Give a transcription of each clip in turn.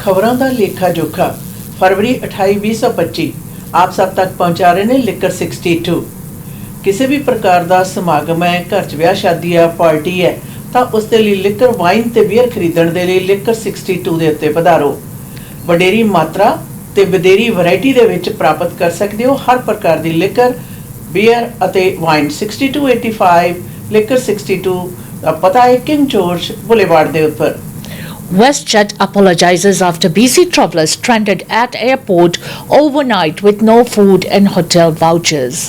खबरां दा लेखा जोखा फरवरी 28 2025 आप सब तक पहुंचा रहे हैं लिकर 62। किसी भी प्रकार का समागम है, घर च ब्याह शादी है, पार्टी है, तो उसके लिए लिकर वाइन ते बीयर खरीदण दे लिए लिकर 62 के उत्ते पधारो। वडेरी मात्रा ते वडेरी वैरायटी दे विच प्राप्त कर सकते हो हर प्रकार की लिकर बीयर अते वाइन। 6285 लिकर 62 पता है किंग जॉर्ज बुलेवार्ड के ऊपर। WestJet apologizes after BC travelers stranded at airport overnight with no food and hotel vouchers.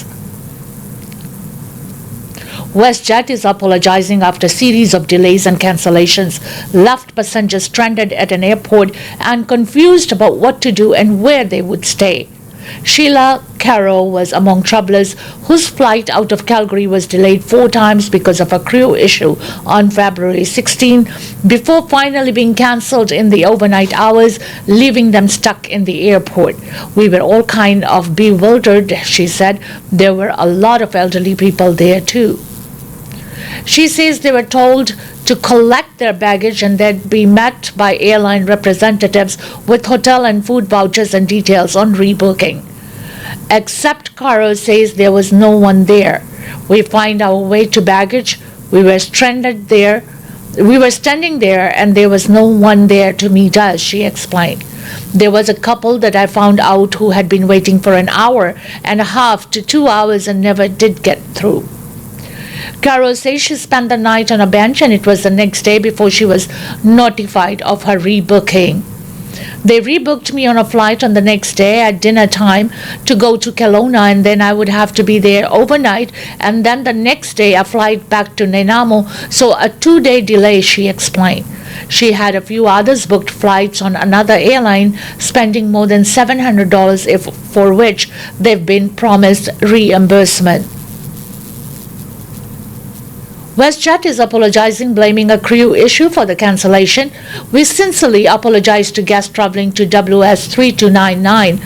WestJet is apologizing after a series of delays and cancellations left passengers stranded at an airport and confused about what to do and where they would stay. Sheila Carroll was among travelers whose flight out of Calgary was delayed 4 times because of a crew issue on February 16 before finally being cancelled in the overnight hours, leaving them stuck in the airport. "We were all kind of bewildered," she said. "There were a lot of elderly people there too." She says they were told to collect their baggage and they'd be met by airline representatives with hotel and food vouchers and details on rebooking. Except Caro says there was no one there. "We find our way to baggage. We were stranded there. We were standing there and there was no one there to meet us," she explained. "There was a couple that I found out who had been waiting for an hour and a half to 2 hours and never did get through." Carol says she spent the night on a bench and it was the next day before she was notified of her rebooking. "They rebooked me on a flight on the next day at dinner time to go to Kelowna, and then I would have to be there overnight and then the next day a flight back to Nanaimo, so a 2-day delay," she explained. She had a few others booked flights on another airline, spending more than $700 for which they've been promised reimbursement. WestJet is apologizing, blaming a crew issue for the cancellation. "We sincerely apologize to guests traveling to WS3299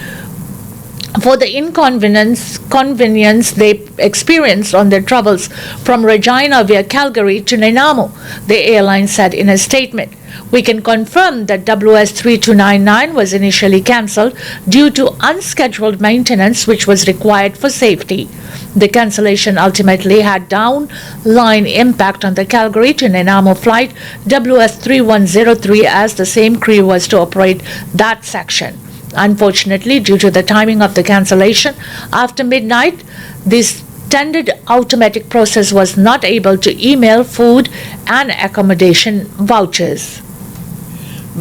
for the inconvenience they experienced on their travels from Regina via Calgary to Nanaimo," the airline said in a statement. "We can confirm that WS3299 was initially cancelled due to unscheduled maintenance which was required for safety. The cancellation ultimately had downline impact on the Calgary to Nanaimo flight WS3103 as the same crew was to operate that section. Unfortunately, due to the timing of the cancellation after midnight, this standard automatic process was not able to email food and accommodation vouchers."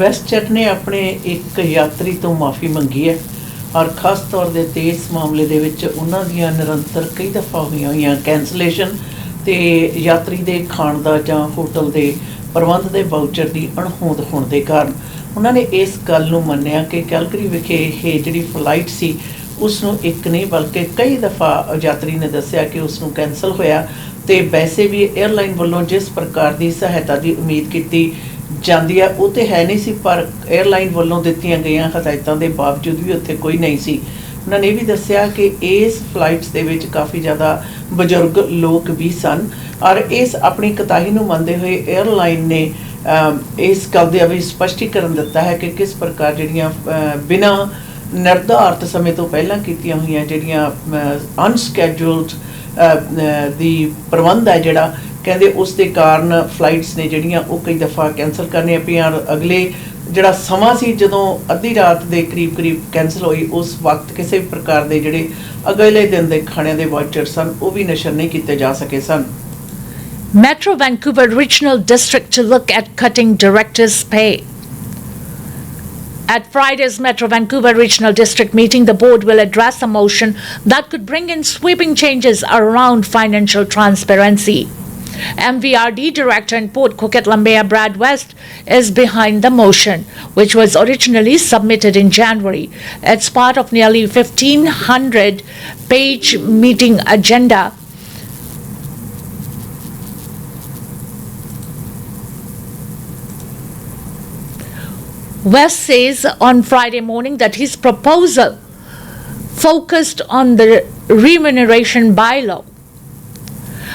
WestJet ने अपने एक यात्री तो माफ़ी मंगी है और खास तौर ते इस मामले दे विच उन्हां दियां निरंतर कई दफ़ा होईयां कैंसलेशन ते यात्री दे खाण दा जां होटल दे प्रबंध दे वाउचर दी अणहोंद होण दे कारण उन्होंने इस गल नूं मन्निया कि कैलगरी विखे ये जिहड़ी फ्लाइट सी उसनूं एक नहीं बल्कि कई दफ़ा यात्री ने दस्सिया कि उसनूं कैंसल होया ते वैसे भी एयरलाइन वालों जिस प्रकार की सहायता की उम्मीद की जाती है वो तो है नहीं सी, पर एयरलाइन वालों दित्तियां गईयां हदायतों के बावजूद भी उत्थे कोई नहीं सी। उन्होंने भी दस्सिया कि इस फ्लाइट्स दे विच काफ़ी ज़्यादा बजुर्ग लोग भी सन और इस अपनी कताही नूं मनदे हुए एयरलाइन ने इस गल दा भी स्पष्टीकरण दिता है कि किस प्रकार जिहड़ियां बिना निर्धारित समय तो पहलां कीतियां होईयां जिहड़ियां अनस्कैड्यूल्ड दी प्रबंध है जिहड़ा कहंदे उस दे कारण फ्लाइट्स ने जिहड़ियां वो कई दफ़ा कैंसल करनियां पईयां। अगले जिहड़ा समां सी जदों अद्धी रात दे करीब करीब कैंसल होई उस वक्त किसी भी प्रकार दे जिहड़े अगले दिन दे खाणिਆਂ दे वाउचर सन वो भी नशर नहीं कीते जा सके सन। Metro Vancouver Regional District to look at cutting directors' pay. At Friday's Metro Vancouver Regional District meeting, the board will address a motion that could bring in sweeping changes around financial transparency. MVRD Director in Port Coquitlam Brad West is behind the motion, which was originally submitted in January. It's part of nearly 1,500-page meeting agenda. West says on Friday morning that his proposal focused on the remuneration bylaw.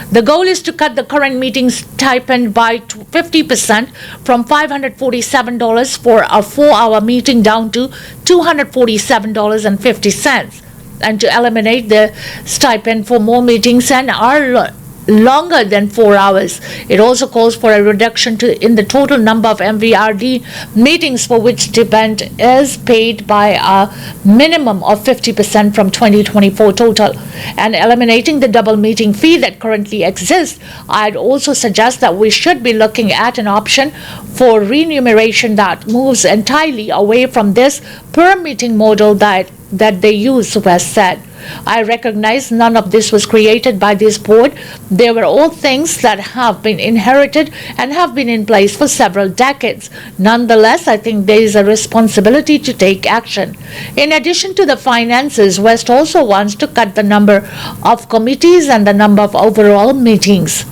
The goal is to cut the current meeting stipend by 50% from $547 for a 4-hour meeting down to $247.50, and to eliminate the stipend for more meetings and are longer than 4 hours. It also calls for a reduction in the total number of MVRD meetings for which stipend is paid by a minimum of 50% from 2024 total, and eliminating the double meeting fee that currently exists. I'd also suggest that we should be looking at an option for remuneration that moves entirely away from this per meeting model that they use, West said. I recognize none of this was created by this board. They were all things that have been inherited and have been in place for several decades. Nonetheless, I think there is a responsibility to take action. In addition to the finances, West also wants to cut the number of committees and the number of overall meetings.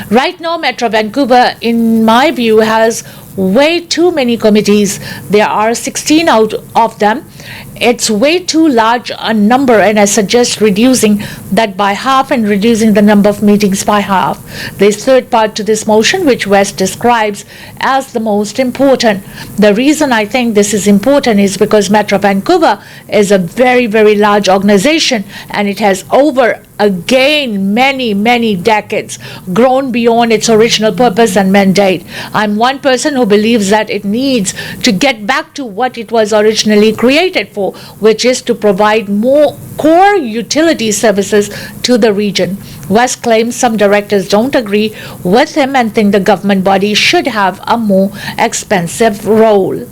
Right now, Metro Vancouver, in my view, has way too many committees. There are 16 out of them. It's way too large a number, and I suggest reducing that by half and reducing the number of meetings by half. There's third part to this motion, which West describes as the most important. The reason I think this is important is because Metro Vancouver is a very, very large organization, and it has over again many decades grown beyond its original purpose and mandate. I'm one person who believes that it needs to get back to what it was originally created for, which is to provide more core utility services to the region. West claims some directors don't agree with him and think the government body should have a more expensive role.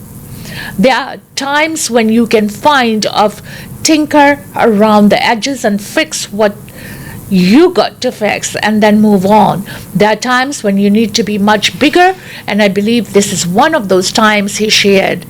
There are times when you can tinker around the edges and fix what you got to fix and then move on. There are times when you need to be much bigger, and I believe this is one of those times, he shared.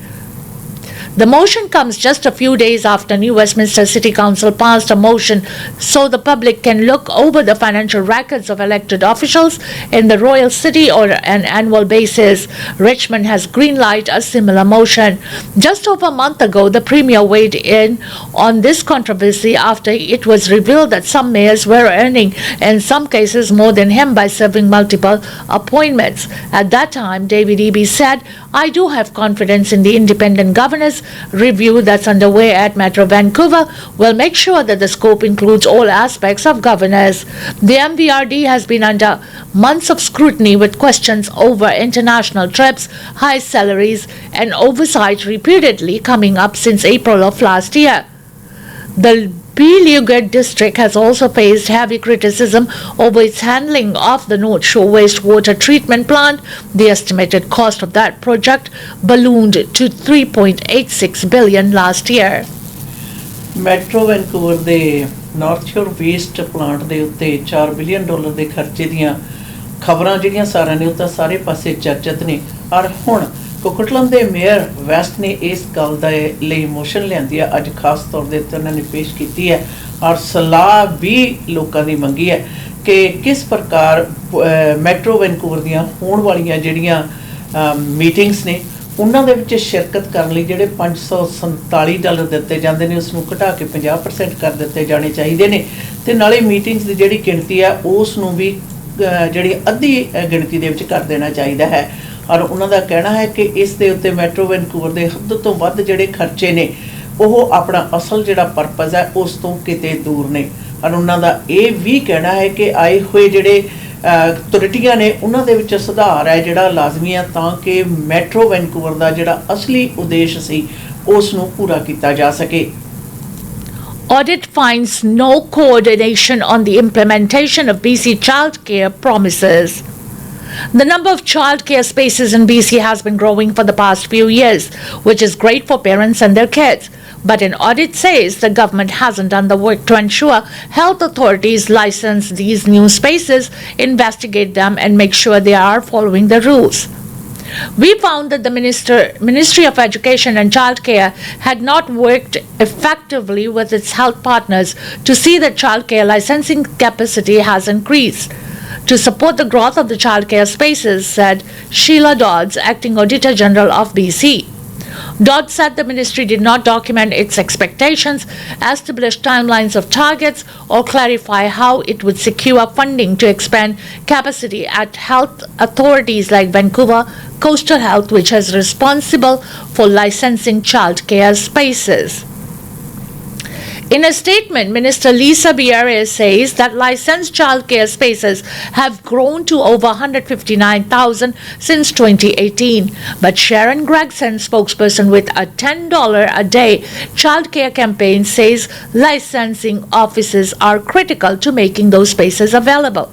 The motion comes just a few days after New Westminster City Council passed a motion so the public can look over the financial records of elected officials in the Royal City on an annual basis. Richmond has greenlighted a similar motion. Just over a month ago, the Premier weighed in on this controversy after it was revealed that some mayors were earning, in some cases, more than him by serving multiple appointments. At that time, David Eby said, "I do have confidence in the independent governance review that's underway at Metro Vancouver will make sure that the scope includes all aspects of governance." The MVRD has been under months of scrutiny with questions over international trips, high salaries, and oversight repeatedly coming up since April of last year. The Beluga district has also faced heavy criticism over its handling of the North Shore wastewater treatment plant. The estimated cost of that project ballooned to $3.86 billion last year. Metro Vancouver ਦੇ north ਸ਼ੋਰ waste plant ਦੇ ਉੱਤੇ $4 billion ਦੇ ਖਰਚੇ ਦੀਆਂ ਖਬਰਾਂ ਜਿਹੜੀਆਂ ਸਾਰਿਆਂ ਨੇ ਉਹ ਤਾਂ ਸਾਰੇ ਪਾਸੇ ਚਰਚਿਤ ਨੇ। ਔਰ ਹੁਣ ਕੋਕਟਲਮ ਦੇ ਮੇਅਰ ਵੈਸਟ ਨੇ ਇਸ ਗੱਲ ਦੇ ਲਈ ਮੋਸ਼ਨ ਲਿਆਂਦੀ ਹੈ, ਅੱਜ ਖਾਸ ਤੌਰ ਦੇ ਉੱਤੇ ਉਹਨਾਂ ਨੇ ਪੇਸ਼ ਕੀਤੀ ਹੈ ਔਰ ਸਲਾਹ ਵੀ ਲੋਕਾਂ ਦੀ ਮੰਗੀ ਹੈ ਕਿ ਕਿਸ ਪ੍ਰਕਾਰ ਮੈਟਰੋ ਵੈਨਕੂਵਰ ਦੀਆਂ ਹੋਣ ਵਾਲੀਆਂ ਜਿਹੜੀਆਂ ਮੀਟਿੰਗਸ ਨੇ ਉਹਨਾਂ ਦੇ ਵਿੱਚ ਸ਼ਿਰਕਤ ਕਰਨ ਲਈ ਜਿਹੜੇ $547 ਦਿੱਤੇ ਜਾਂਦੇ ਨੇ ਉਸ ਨੂੰ ਘਟਾ ਕੇ 50% ਕਰ ਦਿੱਤੇ ਜਾਣੇ ਚਾਹੀਦੇ ਨੇ, ਤੇ ਨਾਲੇ ਮੀਟਿੰਗਸ ਦੀ ਜਿਹੜੀ ਗਿਣਤੀ ਆ ਉਸ ਨੂੰ ਵੀ ਜਿਹੜੀ ਅੱਧੀ ਗਿਣਤੀ ਦੇ ਵਿੱਚ ਕਰ ਦੇਣਾ ਚਾਹੀਦਾ ਹੈ। ਔਰ ਉਹਨਾਂ ਦਾ ਕਹਿਣਾ ਹੈ ਕਿ ਇਸ ਦੇ ਉੱਤੇ ਮੈਟਰੋ ਵੈਨਕੂਵਰ ਦੇ ਹੱਦ ਤੋਂ ਵੱਧ ਜਿਹੜੇ ਖਰਚੇ ਨੇ ਉਹ ਆਪਣਾ ਅਸਲ ਜਿਹੜਾ ਪਰਪਸ ਹੈ ਉਸ ਤੋਂ ਕਿਤੇ ਦੂਰ ਨੇ। ਔਰ ਉਹਨਾਂ ਦਾ ਇਹ ਵੀ ਕਹਿਣਾ ਹੈ ਕਿ ਆਏ ਹੋਏ ਜਿਹੜੇ ਤਰੁੱਟੀਆਂ ਨੇ ਉਹਨਾਂ ਦੇ ਵਿੱਚ ਸੁਧਾਰ ਹੈ ਜਿਹੜਾ ਲਾਜ਼ਮੀ ਹੈ ਤਾਂ ਕਿ ਮੈਟਰੋ ਵੈਨਕੂਵਰ ਦਾ ਜਿਹੜਾ ਅਸਲੀ ਉਦੇਸ਼ ਸੀ ਉਸ ਨੂੰ ਪੂਰਾ ਕੀਤਾ ਜਾ ਸਕੇ। Audit finds no coordination on the implementation of BC childcare promises. The number of childcare spaces in BC has been growing for the past few years, which is great for parents and their kids. But an audit says the government hasn't done the work to ensure health authorities license these new spaces, investigate them, and make sure they are following the rules. We found that the Ministry of Education and Childcare had not worked effectively with its health partners to see that childcare licensing capacity has increased. To support the growth of the childcare spaces, said Sheila Dodds, Acting Auditor General of BC. Dodd said the ministry did not document its expectations, establish timelines of targets, or clarify how it would secure funding to expand capacity at health authorities like Vancouver Coastal Health, which is responsible for licensing childcare spaces. In a statement, Minister Lisa Biares says that licensed childcare spaces have grown to over 159,000 since 2018. But Sharon Gregson, spokesperson with a $10 a day childcare campaign, says licensing offices are critical to making those spaces available.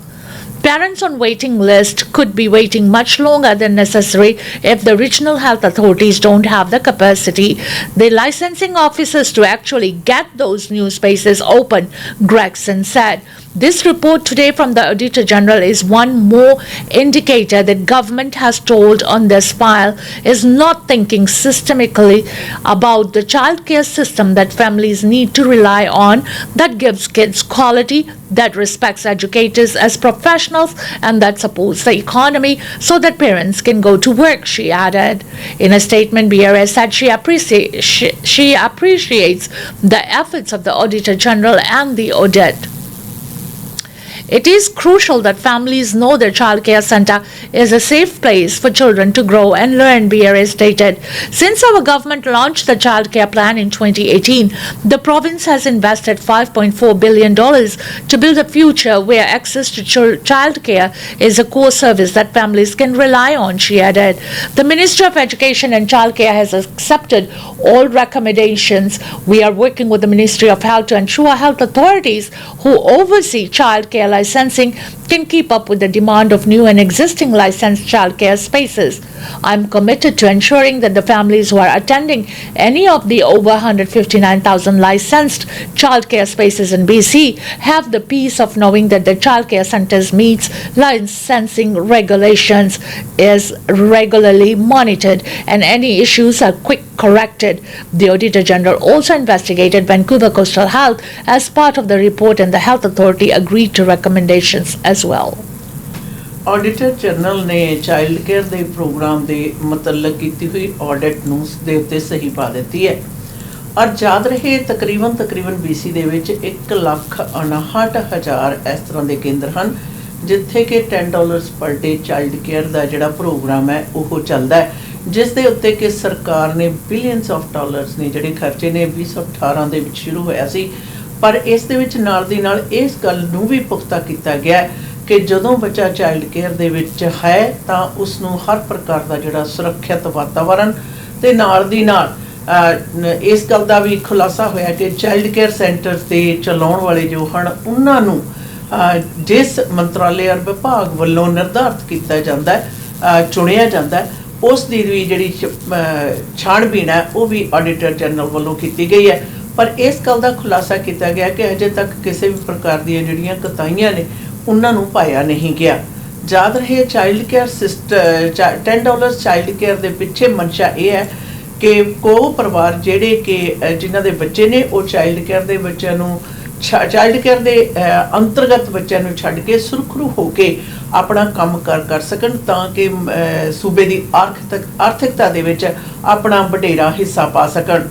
Parents on waiting list could be waiting much longer than necessary if the regional health authorities don't have the capacity, the licensing officers, to actually get those new spaces open, Gregson said. This report today from the Auditor General is one more indicator that government has told on this file is not thinking systemically about the childcare system that families need to rely on, that gives kids quality, that respects educators as professionals, and that supports the economy so that parents can go to work, she added. In a statement, BRS said she appreciates the efforts of the Auditor General and the audit. It is crucial that families know their childcare center is a safe place for children to grow and learn, BRA stated. Since our government launched the childcare plan in 2018, the province has invested $5.4 billion to build a future where access to childcare is a core service that families can rely on, she added. The Ministry of Education and Childcare has accepted all recommendations. We are working with the Ministry of Health to ensure health authorities who oversee childcare licensing can keep up with the demand of new and existing licensed childcare spaces. I'm committed to ensuring that the families who are attending any of the over 159,000 licensed childcare spaces in BC have the peace of knowing that the childcare centers meets licensing regulations, is regularly monitored, and any issues are quick corrected. The Auditor General also investigated Vancouver Coastal Health as part of the report, and the Health Authority agreed to recommendations as well. Auditor General ने child care ਦੇ programme ਦੇ ਮੁਤਲਕ ਕੀਤੀ ਹੋਈ audit ਨੂੰ ਦੇ ਉੱਤੇ ਸਹੀ ਪਾ ਦਿੱਤੀ ਹੈ ਔਰ ਯਾਦ ਰਹੇ ਤਕਰੀਬਨ BC ਦੇ ਵਿੱਚ 1,59,000 ਇਸ ਤਰ੍ਹਾਂ ਦੇ ਕੇਂਦਰ ਹਨ ਜਿੱਥੇ ਕਿ $10 ਪਰ ਡੇ ਚਾਈਲਡ ਕੇਅਰ ਦਾ ਜਿਹੜਾ ਪ੍ਰੋਗਰਾਮ ਹੈ ਉਹ ਚੱਲਦਾ ਹੈ ਜਿਸ ਦੇ ਉੱਤੇ ਕਿ ਸਰਕਾਰ ਨੇ ਬਿਲੀਅਨਸ ਆਫ ਡਾਲਰਸ ਨੇ ਜਿਹੜੇ ਖਰਚੇ ਨੇ 2018 ਦੇ ਵਿੱਚ ਸ਼ੁਰੂ ਹੋਇਆ ਸੀ ਪਰ ਇਸ ਦੇ ਵਿੱਚ ਨਾਲ ਦੀ ਨਾਲ ਇਸ ਗੱਲ ਨੂੰ ਵੀ ਪੁਖਤਾ ਕੀਤਾ ਗਿਆ ਕਿ ਜਦੋਂ ਬੱਚਾ ਚਾਈਲਡ ਕੇਅਰ ਦੇ ਵਿੱਚ ਹੈ ਤਾਂ ਉਸ ਨੂੰ ਹਰ ਪ੍ਰਕਾਰ ਦਾ ਜਿਹੜਾ ਸੁਰੱਖਿਅਤ ਵਾਤਾਵਰਣ ਤੇ ਨਾਲ ਦੀ ਨਾਲ ਇਸ ਗੱਲ ਦਾ ਵੀ ਖੁਲਾਸਾ ਹੋਇਆ ਕਿ ਚਾਈਲਡ ਕੇਅਰ ਸੈਂਟਰਸ ਤੇ ਚਲਾਉਣ ਵਾਲੇ ਜੋ ਹਨ ਉਹਨਾਂ ਨੂੰ ਜਿਸ ਮੰਤਰਾਲੇ ਔਰ ਵਿਭਾਗ ਵੱਲੋਂ ਨਿਰਧਾਰਿਤ ਕੀਤਾ ਜਾਂਦਾ ਹੈ ਚੁਣਿਆ ਜਾਂਦਾ ਹੈ ਉਸ ਦੀ ਵੀ ਜਿਹੜੀ ਛਾਣਬੀਣ ਹੈ ਉਹ ਵੀ ਆਡੀਟਰ ਜਨਰਲ ਵੱਲੋਂ ਕੀਤੀ ਗਈ ਹੈ ਪਰ ਇਸ ਗੱਲ ਦਾ ਖੁਲਾਸਾ ਕੀਤਾ ਗਿਆ ਕਿ ਅਜੇ ਤੱਕ ਕਿਸੇ ਵੀ ਪ੍ਰਕਾਰ ਦੀਆਂ ਜਿਹੜੀਆਂ ਕਤਾਈਆਂ ਨੇ ਉਹਨਾਂ ਨੂੰ ਪਾਇਆ ਨਹੀਂ ਗਿਆ ਯਾਦ ਰਹੇ ਚਾਈਲਡ ਕੇਅਰ $10 ਚਾਈਲਡ ਕੇਅਰ ਦੇ ਪਿੱਛੇ ਮਨਸ਼ਾ ਇਹ ਹੈ ਕਿ ਕੋ ਪਰਿਵਾਰ ਜਿਹੜੇ ਕਿ ਜਿਨ੍ਹਾਂ ਦੇ ਬੱਚੇ ਨੇ ਉਹ ਚਾਈਲਡ ਕੇਅਰ ਦੇ ਬੱਚਿਆਂ ਨੂੰ ਚਾਈਲਡ ਕੇਅਰ ਦੇ ਅੰਤਰਗਤ ਬੱਚਿਆਂ ਨੂੰ ਛੱਡ ਕੇ ਸੁਰਖਰੂ ਹੋ ਕੇ ਆਪਣਾ ਕੰਮ ਕਰ ਸਕਣ ਤਾਂ ਕਿ ਸੂਬੇ ਦੀ ਆਰਥਿਕਤਾ ਦੇ ਵਿੱਚ ਆਪਣਾ ਵਡੇਰਾ ਹਿੱਸਾ ਪਾ ਸਕਣ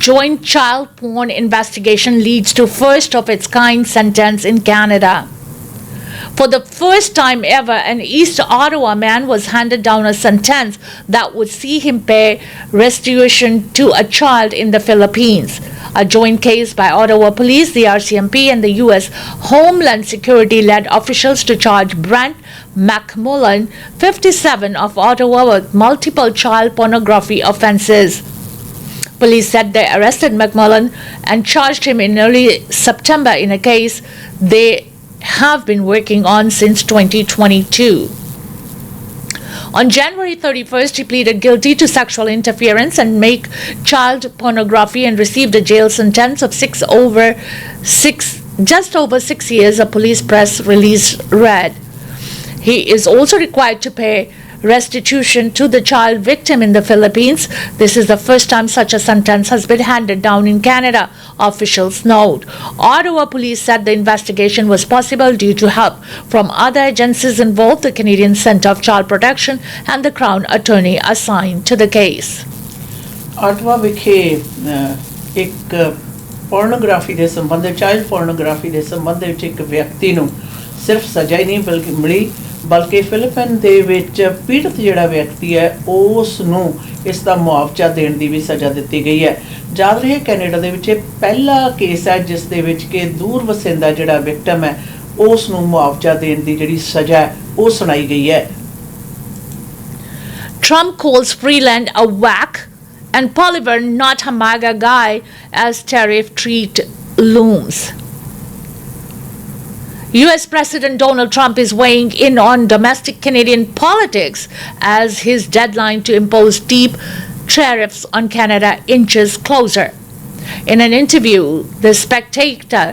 Joint child porn investigation leads to first of its kind sentence in Canada. For the first time ever, an East Ottawa man was handed down a sentence that would see him pay restitution to a child in the Philippines. A joint case by Ottawa Police, the RCMP, and the U.S. Homeland Security led officials to charge Brent McMullen, 57, of Ottawa with multiple child pornography offenses. Police said they arrested McMullen and charged him in early September in a case they have been working on since 2022. On January 31st, he pleaded guilty to sexual interference and make child pornography and received a jail sentence of just over 6 years, a police press release read. He is also required to pay restitution to the child victim in the Philippines. This is the first time such a sentence has been handed down in Canada, officials note. Ottawa police said the investigation was possible due to help from other agencies involved, the Canadian Centre of Child Protection and the Crown Attorney assigned to the case. Ottawa ਵਿਖੇ ਇੱਕ pornography ਦੇ ਸੰਬੰਧ child pornography ਦੇ ਸੰਬੰਧ ਵਿੱਚ ਇੱਕ ਵਿਅਕਤੀ ਨੂੰ ਸਿਰਫ ਸਜ਼ਾ ਹੀ ਨਹੀਂ ਬਲਕਿ ਮਿਲੀ, ਬਲਕਿ ਫਿਲੀਪੀਨ ਦੇ ਵਿੱਚ ਪੀੜਤ ਜਿਹੜਾ ਵਿਅਕਤੀ ਹੈ ਉਸ ਨੂੰ ਇਸ ਦਾ ਮੁਆਵਜ਼ਾ ਦੇਣ ਦੀ ਵੀ ਸਜ਼ਾ ਦਿੱਤੀ ਗਈ ਹੈ। ਯਾਦ ਰਹੇ ਕੈਨੇਡਾ ਦੇ ਵਿੱਚ ਇਹ ਪਹਿਲਾ ਕੇਸ ਹੈ ਜਿਸ ਦੇ ਵਿੱਚ ਕਿ ਦੂਰ ਵਸਿੰਦਾ ਜਿਹੜਾ ਵਿਕਟਮ ਹੈ ਉਸ ਨੂੰ ਮੁਆਵਜ਼ਾ ਦੇਣ ਦੀ ਜਿਹੜੀ ਸਜ਼ਾ ਹੈ ਉਹ ਸੁਣਾਈ ਗਈ ਹੈ। Trump calls Freeland a whack and Poliver not a MAGA guy as tariff treat looms. US President Donald Trump is weighing in on domestic Canadian politics as his deadline to impose deep tariffs on Canada inches closer. In an interview, The Spectator,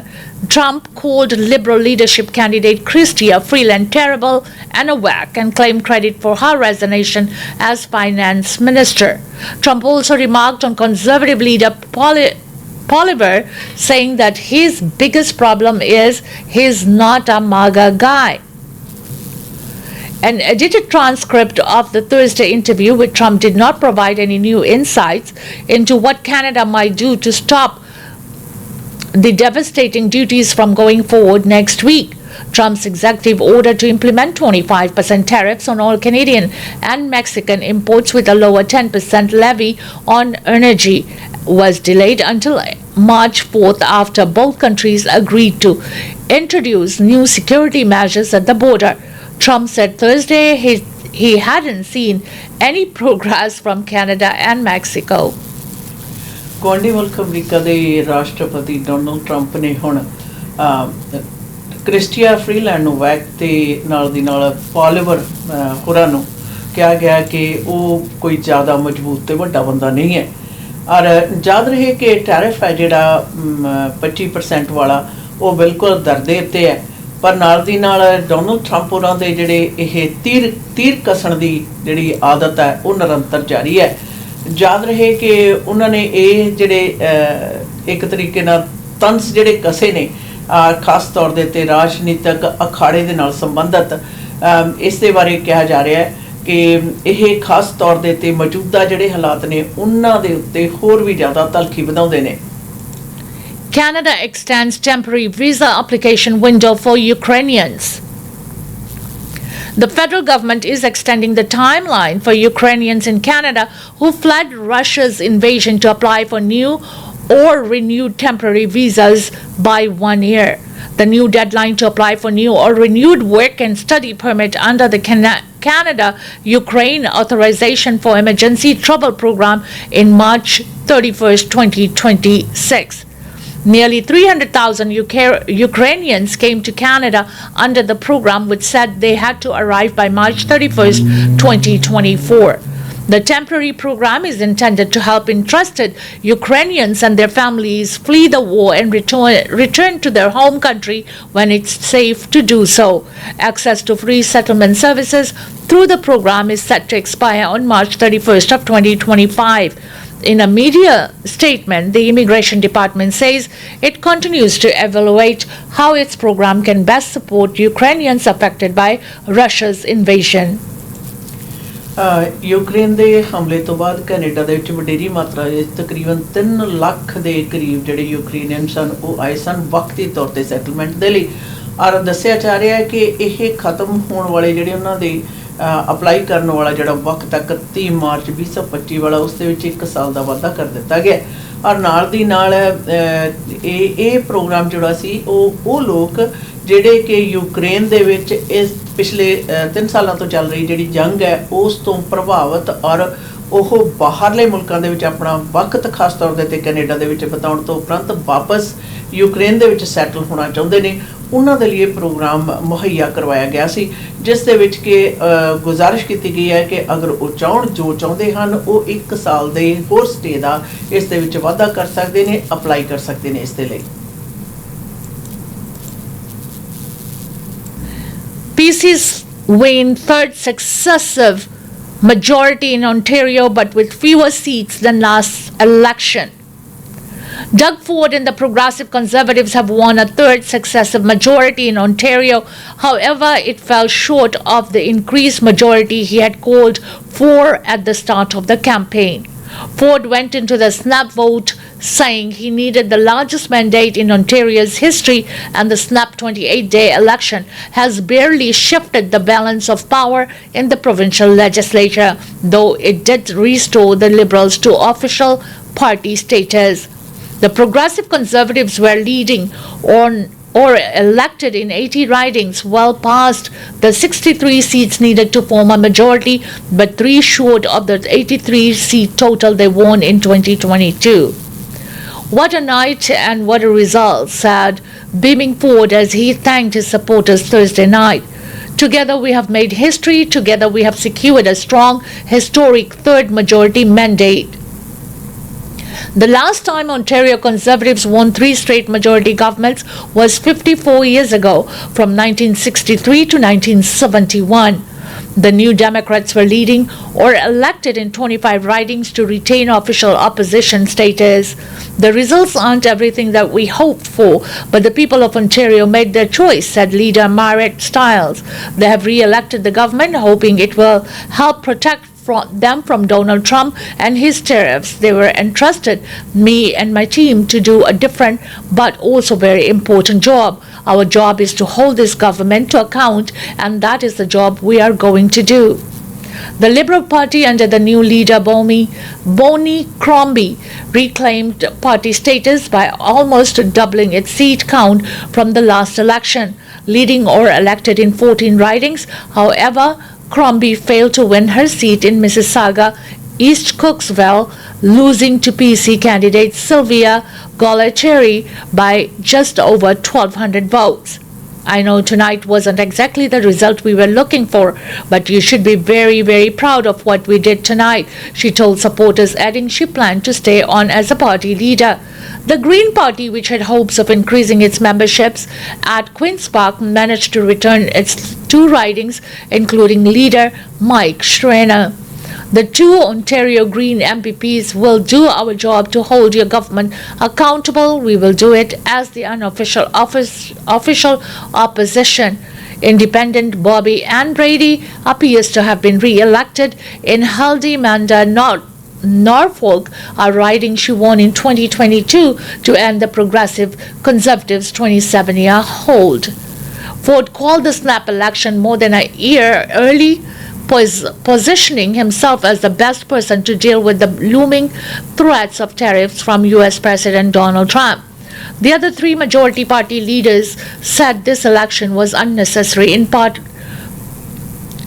Trump called Liberal leadership candidate Chrystia Freeland terrible and a whack and claimed credit for her resignation as finance minister. Trump also remarked on Conservative leader Poliver, saying that his biggest problem is he's not a MAGA guy. An edited transcript of the Thursday interview with Trump did not provide any new insights into what Canada might do to stop the devastating duties from going forward next week. Trump's executive order to implement 25% tariffs on all Canadian and Mexican imports with a lower 10% levy on energy was delayed until March 4th after both countries agreed to introduce new security measures at the border. Trump said Thursday he hadn't seen any progress from Canada and Mexico. ਗੁਆਂਢੀ ਮੁਲਕ America ਦੇ ਰਾਸ਼ਟਰਪਤੀ Donald Trump ਨੇ ਹੁਣ Christy Freeland ਨੂੰ vac ਤੇ ਨਾਲ ਦੀ ਨਾਲ ਪੋਲੀਵਰ ਹੋਰਾਂ ਨੂੰ ਕਿਹਾ ਗਿਆ ਕਿ ਉਹ ਕੋਈ ਜ਼ਿਆਦਾ ਮਜ਼ਬੂਤ ਤੇ ਵੱਡਾ ਬੰਦਾ ਨਹੀਂ ਹੈ। ਔਰ ਯਾਦ ਰਹੇ ਕਿ ਟੈਰਿਫ ਹੈ ਜਿਹੜਾ 25% ਵਾਲਾ ਉਹ ਬਿਲਕੁਲ ਦਰਦੇ ਉੱਤੇ ਹੈ, ਪਰ ਨਾਲ ਦੀ ਨਾਲ ਡੋਨਲਡ ਟਰੰਪ ਉਹਨਾਂ ਦੇ ਜਿਹੜੇ ਇਹ ਤੀਰ ਕਸਣ ਦੀ ਜਿਹੜੀ ਆਦਤ ਹੈ ਉਹ ਨਿਰੰਤਰ ਜਾਰੀ ਹੈ। ਯਾਦ ਰਹੇ ਕਿ ਉਹਨਾਂ ਨੇ ਇਹ ਜਿਹੜੇ ਇੱਕ ਤਰੀਕੇ ਨਾਲ ਤੰਸ ਜਿਹੜੇ ਕਸੇ ਨੇ ਖਾਸ ਤੌਰ ਦੇ ਉੱਤੇ ਰਾਜਨੀਤਿਕ ਅਖਾੜੇ ਦੇ ਨਾਲ ਸੰਬੰਧਿਤ ਇਸ ਦੇ ਬਾਰੇ ਕਿਹਾ ਜਾ ਰਿਹਾ ਹੈ ਕਿ ਇਹ ਖਾਸ ਤੌਰ ਦੇ ਉੱਤੇ ਮੌਜੂਦਾ ਜਿਹੜੇ ਹਾਲਾਤ ਨੇ ਉਹਨਾਂ ਦੇ ਉੱਤੇ ਹੋਰ ਵੀ ਜ਼ਿਆਦਾ ਤਲਖੀ ਵਧਾਉਂਦੇ ਨੇ। Canada extends temporary visa application window for Ukrainians. The federal government is extending the timeline for Ukrainians in Canada who fled Russia's invasion to apply for new or renewed temporary visas by 1 year. The new deadline to apply for new or renewed work and study permit under the Canada-Ukraine Authorization for Emergency Trouble Program in March 31st, 2026. Nearly 300,000 Ukrainians came to Canada under the program, which said they had to arrive by March 31st, 2024. The temporary program is intended to help entrusted Ukrainians and their families flee the war and return to their home country when it's safe to do so. Access to free settlement services through the program is set to expire on March 31st of 2025. In a media statement, the Immigration Department says it continues to evaluate how its program can best support Ukrainians affected by Russia's invasion. Ukraine ਦੇ ਹਮਲੇ ਤੋਂ ਬਾਅਦ Canada ਦੇ ਵਿੱਚ ਵਡੇਰੀ ਮਾਤਰਾ ਵਿੱਚ ਤਕਰੀਬਨ 3 ਲੱਖ ਦੇ ਕਰੀਬ ਜਿਹੜੇ ਯੂਕਰੇਨੀਅਨ ਸਨ ਉਹ ਆਏ ਸਨ ਵਕਤੀ ਤੌਰ ਤੇ ਸੈਟਲਮੈਂਟ ਦੇ ਲਈ। ਔਰ ਦੱਸਿਆ ਜਾ ਰਿਹਾ ਹੈ ਕਿ ਇਹ ਖਤਮ ਹੋਣ ਵਾਲੇ ਜਿਹੜੇ ਉਹਨਾਂ ਦੇ ਅਪਲਾਈ ਕਰਨ ਵਾਲਾ ਜਿਹੜਾ ਵਕਤ ਹੈ 31 ਮਾਰਚ 2025 ਵਾਲਾ ਉਸ ਦੇ ਵਿੱਚ 1 ਸਾਲ ਦਾ ਵਾਧਾ ਕਰ ਦਿੱਤਾ ਗਿਆ। ਔਰ ਨਾਲ ਦੀ ਨਾਲ ਇਹ ਪ੍ਰੋਗਰਾਮ ਜਿਹੜਾ ਸੀ ਉਹ ਲੋਕ ਜਿਹੜੇ ਕਿ ਯੂਕਰੇਨ ਦੇ ਵਿੱਚ ਇਸ ਪਿਛਲੇ 3 ਸਾਲਾਂ ਤੋਂ ਚੱਲ ਰਹੀ ਜਿਹੜੀ ਜੰਗ ਹੈ ਉਸ ਤੋਂ ਪ੍ਰਭਾਵਿਤ ਔਰ ਉਹ ਬਾਹਰਲੇ ਮੁਲਕਾਂ ਦੇ ਵਿੱਚ ਆਪਣਾ ਵਕਤ ਖਾਸ ਤੌਰ ਦੇ ਉੱਤੇ ਕੈਨੇਡਾ ਦੇ ਵਿੱਚ ਬਿਤਾਉਣ ਤੋਂ ਉਪਰੰਤ ਵਾਪਸ ਯੂਕਰੇਨ ਦੇ ਵਿੱਚ ਸੈਟਲ ਹੋਣਾ ਚਾਹੁੰਦੇ ਨੇ, ਉਹਨਾਂ ਦੇ ਲਈ ਇਹ ਪ੍ਰੋਗਰਾਮ ਮੁਹੱਈਆ ਕਰਵਾਇਆ ਗਿਆ ਸੀ, ਜਿਸ ਦੇ ਵਿੱਚ ਕਿ ਗੁਜ਼ਾਰਿਸ਼ ਕੀਤੀ ਗਈ ਹੈ ਕਿ ਅਗਰ ਉਹ ਚਾਹੁੰਦੇ ਹਨ ਉਹ 1 ਸਾਲ ਦੇ ਹੋਰ ਸਟੇ ਦਾ ਇਸ ਦੇ ਵਿੱਚ ਵਾਧਾ ਕਰ ਸਕਦੇ ਨੇ, ਅਪਲਾਈ ਕਰ ਸਕਦੇ ਨੇ ਇਸ ਦੇ ਲਈ। PC's win third successive majority in Ontario, but with fewer seats than last election. Doug Ford and the Progressive Conservatives have won a third successive majority in Ontario. However, it fell short of the increased majority he had called for at the start of the campaign. Ford went into the snap vote saying he needed the largest mandate in Ontario's history, and the snap 28-day election has barely shifted the balance of power in the provincial legislature, though it did restore the Liberals to official party status. The Progressive Conservatives were leading on or elected in 80 ridings, well past the 63 seats needed to form a majority, but 3 short of the 83-seat total they won in 2022. What a night and what a result, said beaming Ford as he thanked his supporters Thursday night. Together we have made history. Together we have secured a strong, historic third majority mandate. The last time Ontario Conservatives won 3 straight majority governments was 54 years ago, from 1963 to 1971. The New Democrats were leading or elected in 25 ridings to retain official opposition status. The results aren't everything that we hoped for, but the people of Ontario made their choice, said leader Marit Stiles. They have re-elected the government, hoping it will help protect them from Donald Trump and his tariffs. They were entrusted me and my team to do a different but also very important job. Our job is to hold this government to account, and that is the job we are going to do. The Liberal Party under the new leader Bonnie Crombie reclaimed party status by almost doubling its seat count from the last election, leading or elected in 14 ridings. However, Crombie failed to win her seat in Mississauga, East Cooksville, losing to PC candidate Sylvia Golacheri by just over 1,200 votes. I know tonight wasn't exactly the result we were looking for, but you should be very, very proud of what we did tonight, she told supporters, adding she planned to stay on as a party leader. The Green Party, which had hopes of increasing its memberships at Queen's Park, managed to return its 2 ridings, including leader Mike Schreiner. The 2 Ontario Green MPPs will do our job to hold your government accountable. We will do it as the unofficial official opposition. Independent Bobby Ann Brady appears to have been re-elected in Haldimanda, Norfolk, a riding she won in 2022 to end the Progressive Conservatives' 27-year hold. Ford called the snap election more than a year early, positioning himself as the best person to deal with the looming threats of tariffs from U.S. President Donald Trump. The other 3 majority party leaders said this election was unnecessary, in part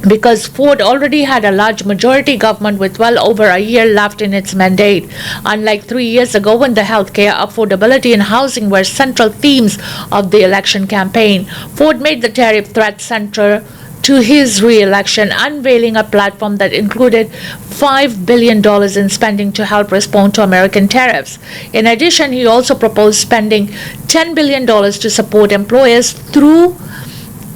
because Ford already had a large majority government with well over a year left in its mandate. Unlike 3 years ago, when the healthcare, affordability, and housing were central themes of the election campaign, Ford made the tariff threat central to his re-election, unveiling a platform that included $5 billion in spending to help respond to American tariffs. In addition, he also proposed spending $10 billion to support employers through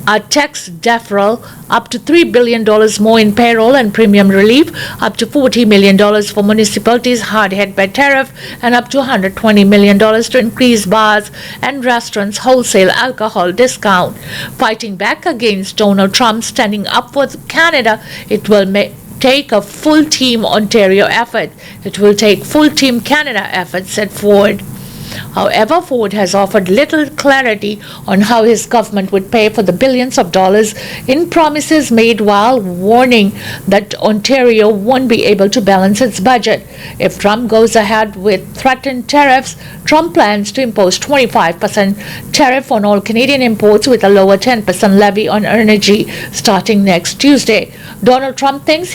a tax deferral, up to $3 billion more in payroll and premium relief, up to $40 million for municipalities hard hit by tariff, and up to $120 million to increase bars and restaurants' wholesale alcohol discount. Fighting back against Donald Trump standing up for Canada, it will take a full team Ontario effort. It will take full team Canada effort, said Ford. However, Ford has offered little clarity on how his government would pay for the billions of dollars in promises made, while warning that Ontario won't be able to balance its budget. If Trump goes ahead with threatened tariffs, Trump plans to impose 25% tariff on all Canadian imports with a lower 10% levy on energy starting next Tuesday. Donald Trump thinks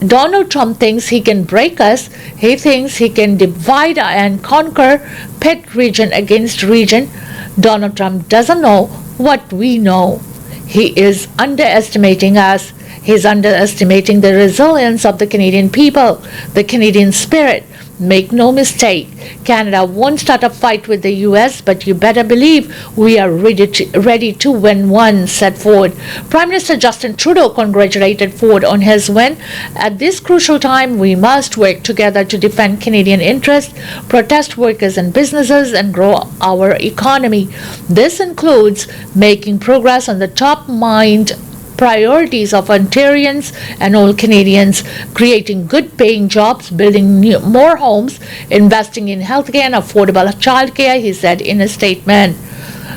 Donald Trump thinks he can break us. He thinks he can divide and conquer, pit region against region. Donald Trump doesn't know what we know. He is underestimating us. He's underestimating the resilience of the Canadian people, the Canadian spirit, Make no mistake, Canada won't start a fight with the US, but you better believe we are ready to win one, said Ford. Prime Minister Justin Trudeau congratulated Ford on his win. At this crucial time, we must work together to defend Canadian interests, protect workers and businesses, and grow our economy. This includes making progress on the top mind priorities of Ontarians and all Canadians, creating good paying jobs, building more homes, investing in healthcare and affordable childcare, he said in a statement.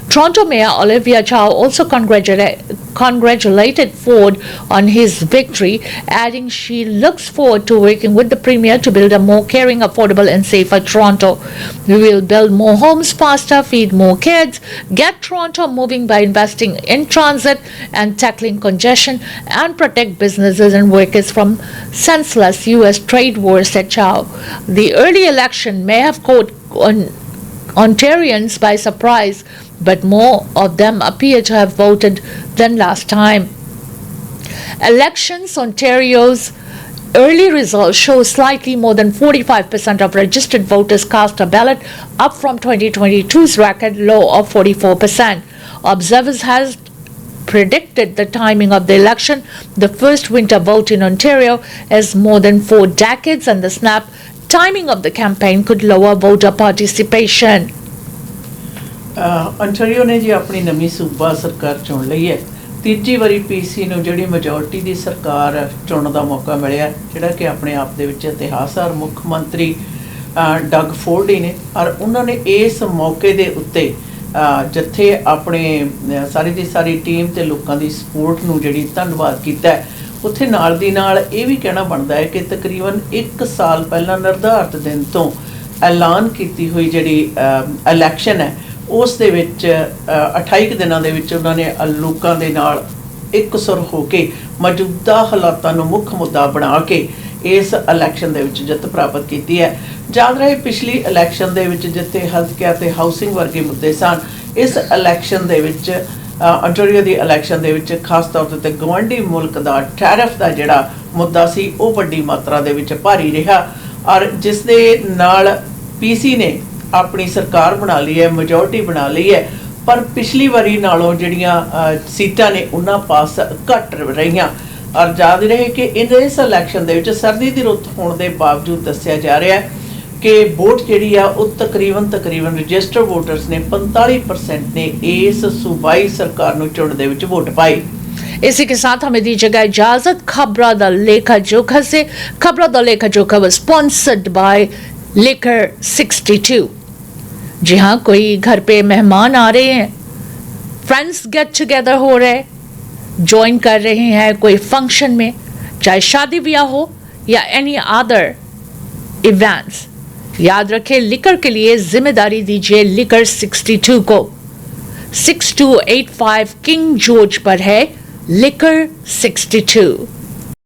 Toronto Mayor Olivia Chow also congratulated Ford on his victory, adding she looks forward to working with the Premier to build a more caring, affordable and safer Toronto. We will build more homes faster, feed more kids, get Toronto moving by investing in transit and tackling congestion, and protect businesses and workers from senseless U.S. trade wars, said Chow. The early election may have caught Ontarians by surprise, but more of them appear to have voted than last time. Elections Ontario's early results show slightly more than 45% of registered voters cast a ballot, up from 2022's record low of 44%. Observers have predicted the timing of the election, the first winter vote in Ontario, is more than 4 decades, and the snap timing of the campaign could lower voter participation. ਅੰਟਰੀਓ ਨੇ ਜੀ ਆਪਣੀ ਨਵੀਂ ਸੂਬਾ ਸਰਕਾਰ ਚੁਣ ਲਈ ਹੈ। ਤੀਜੀ ਵਾਰੀ ਪੀਸੀ ਨੂੰ ਜਿਹੜੀ ਮੈਜੋਰਟੀ ਦੀ ਸਰਕਾਰ ਚੁਣਨ ਦਾ ਮੌਕਾ ਮਿਲਿਆ, ਜਿਹੜਾ ਕਿ ਆਪਣੇ ਆਪ ਦੇ ਵਿੱਚ ਇਤਿਹਾਸ ਔਰ ਮੁੱਖ ਮੰਤਰੀ ਡਗ ਫੋਰਡੀ ਨੇ, ਔਰ ਉਹਨਾਂ ਨੇ ਇਸ ਮੌਕੇ ਦੇ ਉੱਤੇ ਜਿੱਥੇ ਆਪਣੇ ਸਾਰੀ ਦੀ ਸਾਰੀ ਟੀਮ ਤੇ ਲੋਕਾਂ ਦੀ ਸਪੋਰਟ ਨੂੰ ਜਿਹੜੀ ਧੰਨਵਾਦ ਕੀਤਾ, ਉੱਥੇ ਨਾਲ ਦੀ ਨਾਲ ਇਹ ਵੀ ਕਹਿਣਾ ਬਣਦਾ ਹੈ ਕਿ ਤਕਰੀਬਨ 1 ਸਾਲ ਪਹਿਲਾਂ ਨਿਰਧਾਰਤ ਦਿਨ ਤੋਂ ਐਲਾਨ ਕੀਤੀ ਹੋਈ ਜਿਹੜੀ ਇਲੈਕਸ਼ਨ ਹੈ, ਉਸ ਦੇ ਵਿੱਚ 28 ਦਿਨਾਂ ਦੇ ਵਿੱਚ ਉਹਨਾਂ ਨੇ ਲੋਕਾਂ ਦੇ ਨਾਲ ਇੱਕਸੁਰ ਹੋ ਕੇ ਮੌਜੂਦਾ ਹਾਲਾਤਾਂ ਨੂੰ ਮੁੱਖ ਮੁੱਦਾ ਬਣਾ ਕੇ ਇਸ ਇਲੈਕਸ਼ਨ ਦੇ ਵਿੱਚ ਜਿੱਤ ਪ੍ਰਾਪਤ ਕੀਤੀ ਹੈ। ਯਾਦ ਰਹੇ ਪਿਛਲੀ ਇਲੈਕਸ਼ਨ ਦੇ ਵਿੱਚ ਜਿੱਥੇ ਹੈਲਥ ਕੇਅਰ ਤੇ ਹਾਊਸਿੰਗ ਵਰਗੇ ਮੁੱਦੇ ਸਨ, ਇਸ ਇਲੈਕਸ਼ਨ ਦੇ ਵਿੱਚ ਅੰਟਰੀਓ ਦੀ ਇਲੈਕਸ਼ਨ ਦੇ ਵਿੱਚ ਖਾਸ ਤੌਰ ਤੇ ਗਵਾਂਢੀ ਮੁਲਕ ਦਾ ਟੈਰਿਫ ਦਾ ਜਿਹੜਾ ਮੁੱਦਾ ਸੀ, ਉਹ ਵੱਡੀ ਮਾਤਰਾ ਦੇ ਵਿੱਚ ਭਾਰੀ ਰਿਹਾ, ਔਰ ਜਿਸ ਦੇ ਨਾਲ ਪੀਸੀ ਨੇ ਆਪਣੀ ਸਰਕਾਰ ਬਣਾ ਲਈ ਹੈ, ਮੈਜੋਰਟੀ ਬਣਾ ਲਈ ਹੈ, ਪਰ ਪਿਛਲੀ ਵਾਰੀ ਨਾਲੋਂ ਜਿਹੜੀਆਂ ਸੀਟਾਂ ਨੇ ਉਹਨਾਂ ਪਾਸ ਘੱਟ ਰਹੀਆਂ। ਔਰ ਯਾਦ ਰਹੇ ਕਿ ਇਸ ਇਲੈਕਸ਼ਨ ਦੇ ਵਿੱਚ ਸਰਦੀ ਦੀ ਰੁੱਤ ਹੋਣ ਦੇ ਬਾਵਜੂਦ ਦੱਸਿਆ ਜਾ ਰਿਹਾ ਹੈ ਕਿ ਵੋਟ ਜਿਹੜੀ ਆ ਉਹ ਤਕਰੀਬਨ ਰਜਿਸਟਰਡ ਵੋਟਰਸ ਨੇ 45% ने इस सूबाई सरकार ਨੂੰ ਚੁਣਨ ਦੇ ਵਿੱਚ ਵੋਟ ਪਾਈ। इसी के साथ हमें दीजिएगा इजाजत खबरा द लेखा जोखा से। खबरा द लेखा जोखा was sponsored by Lekha 62। जी हाँ, कोई घर पे मेहमान आ रहे हैं, फ्रेंड्स गेट टुगेदर हो रहे, ज्वाइन कर रहे हैं कोई फंक्शन में, चाहे शादी ब्याह हो या एनी अदर इवेंट्स, याद रखें लिकर के लिए जिम्मेदारी दीजिए लेखा 62 को। 6285 किंग जॉर्ज पर है लेखा 62।